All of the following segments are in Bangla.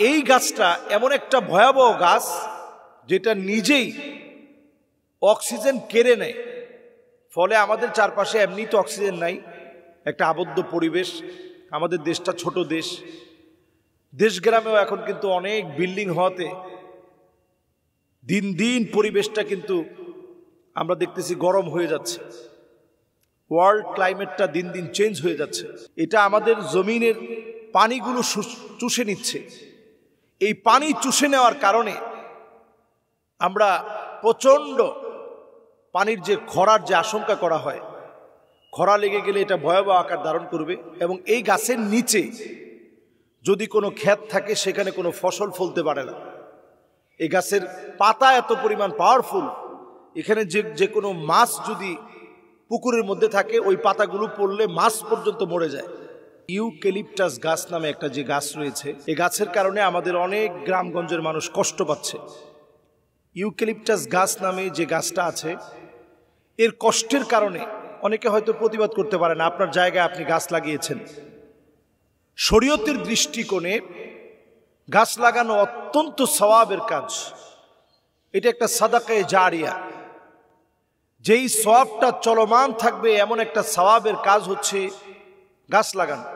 এই গাছটা এমন একটা ভয়াবহ গাছ যেটা নিজেই অক্সিজেন কেড়ে নেয়। ফলে আমাদের চারপাশে এমনি তো অক্সিজেন নাই, একটা আবদ্ধ পরিবেশ। আমাদের দেশটা ছোট দেশ, দেশ গ্রামেও এখন কিন্তু অনেক বিল্ডিং হওয়াতে দিন দিন পরিবেশটা কিন্তু আমরা দেখতেছি গরম হয়ে যাচ্ছে। ওয়ার্ল্ড ক্লাইমেটটা দিন দিন চেঞ্জ হয়ে যাচ্ছে। এটা আমাদের জমিনের পানিগুলো চুষে নিচ্ছে। এই পানি চুষে নেওয়ার কারণে আমরা প্রচণ্ড পানির যে খরার যে আশঙ্কা করা হয়, খরা লেগে গেলে এটা ভয়াবহ আকার ধারণ করবে। এবং এই গাছের নিচে যদি কোনো ক্ষেত থাকে সেখানে কোনো ফসল ফলতে পারে না। এই গাছের পাতা এত পরিমাণ পাওয়ারফুল, এখানে যে কোনো মাছ যদি পুকুরের মধ্যে থাকে ওই পাতাগুলো পড়লে মাছ পর্যন্ত মরে যায়। ইউক্যালিপটাস গাছ নামে একটা যে গাছ রয়েছে, এই গাছের কারণে আমাদের অনেক গ্রামগঞ্জের মানুষ কষ্ট পাচ্ছে। ইউক্যালিপটাস গাছ নামে যে গাছটা আছে, এর কষ্টের কারণে অনেকে হয়তো প্রতিবাদ করতে পারে না। আপনার জায়গায় আপনি গাছ লাগিয়েছেন, শরীয়তের দৃষ্টিকোণে গাছ লাগানো অত্যন্ত সওয়াবের কাজ। এটা একটা সাদাকায়ে জারিয়া, যেই সওয়াবটা চলমান থাকবে এমন একটা সওয়াবের কাজ হচ্ছে গাছ লাগানো।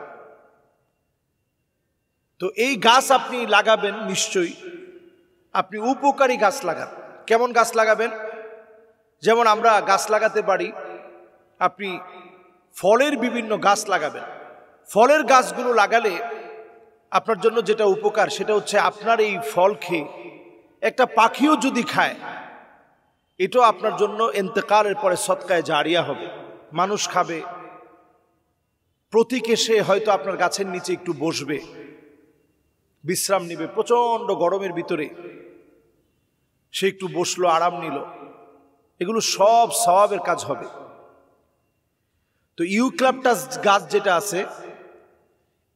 তো এই গাছ আপনি লাগাবেন, নিশ্চয়ই আপনি উপকারী গাছ লাগান। কেমন গাছ লাগাবেন? যেমন আমরা গাছ লাগাতে পারি, আপনি ফলের বিভিন্ন গাছ লাগাবেন। ফলের গাছগুলো লাগালে আপনার জন্য যেটা উপকার সেটা হচ্ছে আপনার এই ফল খেয়ে একটা পাখিও যদি খায়, এটাও আপনার জন্য ইন্তেকালের পরে সদকায়ে জারিয়া হবে। মানুষ খাবে, প্রতীক এসে হয়তো আপনার গাছের নিচে একটু বসবে, বিশ্রাম নিবে। প্রচণ্ড গরমের ভিতরে সে একটু বসলো, আরাম নিল, এগুলো সব সওয়াবের কাজ হবে। তো ইউক্যালিপটাস গাছ যেটা আছে,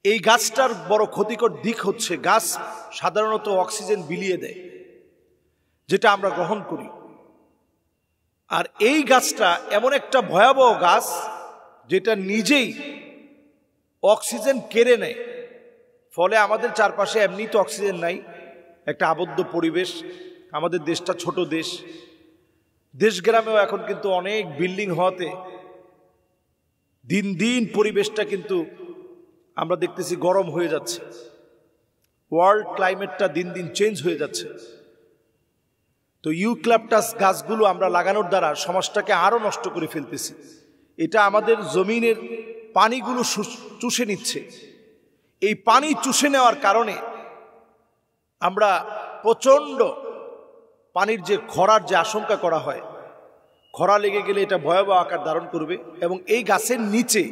এই গাছটার বড় ক্ষতিকর দিক হচ্ছে গাছ সাধারণত অক্সিজেন বিলিয়ে দেয়, যেটা আমরা গ্রহণ করি। আর এই গাছটা এমন একটা ভয়াবহ গাছ যেটা নিজেই অক্সিজেন কেড়ে নেয়। ফলে আমাদের চারপাশে এমনি তো অক্সিজেন নাই, একটা আবদ্ধ পরিবেশ। আমাদের দেশটা ছোট দেশ, দেশ গ্রামেও এখন কিন্তু অনেক বিল্ডিং হওয়াতে দিন দিন পরিবেশটা কিন্তু আমরা দেখতেছি গরম হয়ে যাচ্ছে। ওয়ার্ল্ড ক্লাইমেটটা দিন দিন চেঞ্জ হয়ে যাচ্ছে। তো ইউক্যালিপটাস গাছগুলো আমরা লাগানোর দ্বারা সমাজটাকে আরো নষ্ট করে ফেলতেছি। এটা আমাদের জমিনের পানিগুলো চুষে নিচ্ছে। এই পানি চুষে নেওয়ার কারণে আমরা প্রচণ্ড পানির যে খরার যে আশঙ্কা করা হয়, খরা লেগে গেলে এটা ভয়াবহ আকার ধারণ করবে। এবং এই গাছের নিচে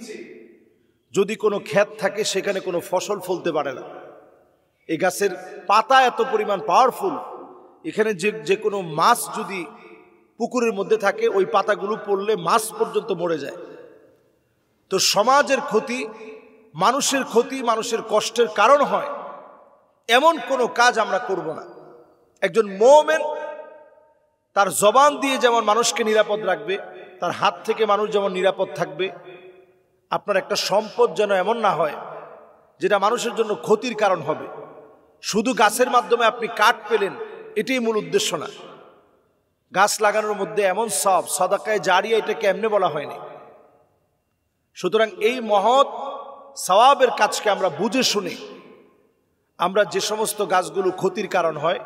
যদি কোনো ক্ষেত থাকে সেখানে কোনো ফসল ফলতে পারে না। এই গাছের পাতা এত পরিমাণ পাওয়ারফুল, এখানে যে কোনো মাছ যদি পুকুরের মধ্যে থাকে ওই পাতাগুলো পড়লে মাছ পর্যন্ত মরে যায়। তো সমাজের ক্ষতি, মানুষের ক্ষতি, মানুষের কষ্টের কারণ হয় এমন কোনো কাজ আমরা করব না। একজন মুমিন তার জবান দিয়ে যেমন মানুষকে নিরাপদ রাখবে, তার হাত থেকে মানুষ যেমন নিরাপদ থাকবে, আপনার একটা সম্পদ যেন এমন না হয় যেটা মানুষের জন্য ক্ষতির কারণ হবে। শুধু গাছের মাধ্যমে আপনি কাঠ পেলেন, এটাই মূল উদ্দেশ্য না। গাছ লাগানোর মধ্যে এমন সব সাদাকায়ে জারিয়া, এটাকে এমনি বলা হয়নি। সুতরাং এই মহৎ সওয়াবের কাজকে আমরা বুঝে শুনে আমরা যে সমস্ত গাছগুলো ক্ষতির কারণ হয়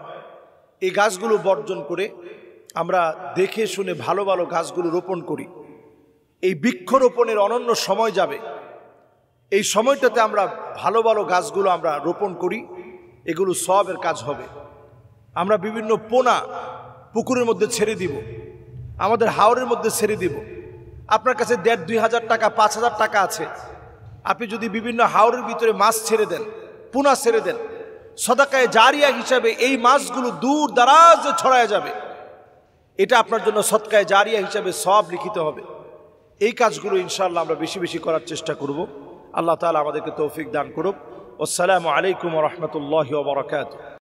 এই গাছগুলো বর্জন করে আমরা দেখে শুনে ভালো ভালো গাছগুলো রোপণ করি। এই বৃক্ষরোপণের অনন্য সময় যাবে, এই সময়টাতে আমরা ভালো ভালো গাছগুলো আমরা রোপণ করি, এগুলো সওয়াবের কাজ হবে। আমরা বিভিন্ন পোনা পুকুরের মধ্যে ছেড়ে দিব, আমাদের হাওরের মধ্যে ছেড়ে দিব। আপনার কাছে ১,৫০০ টাকা ৫,০০০ টাকা আছে, আপনি যদি বিভিন্ন হাওরের ভিতরে মাছ ছেড়ে দেন, পোনা ছেড়ে দেন, সদাকায়ে জারিয়া হিসাবে এই মাছগুলো দূর দারাজে ছড়ায় যাবে। এটা আপনার জন্য সদকায়ে জারিয়া হিসাবে সওয়াব লিখিত হবে। এই কাজগুলো ইনশাআল্লাহ আমরা বেশি বেশি করার চেষ্টা করব। আল্লাহ তাআলা আমাদেরকে তৌফিক দান করুক। আসসালামু আলাইকুম ওয়া রাহমাতুল্লাহি ওয়া বারাকাতুহু।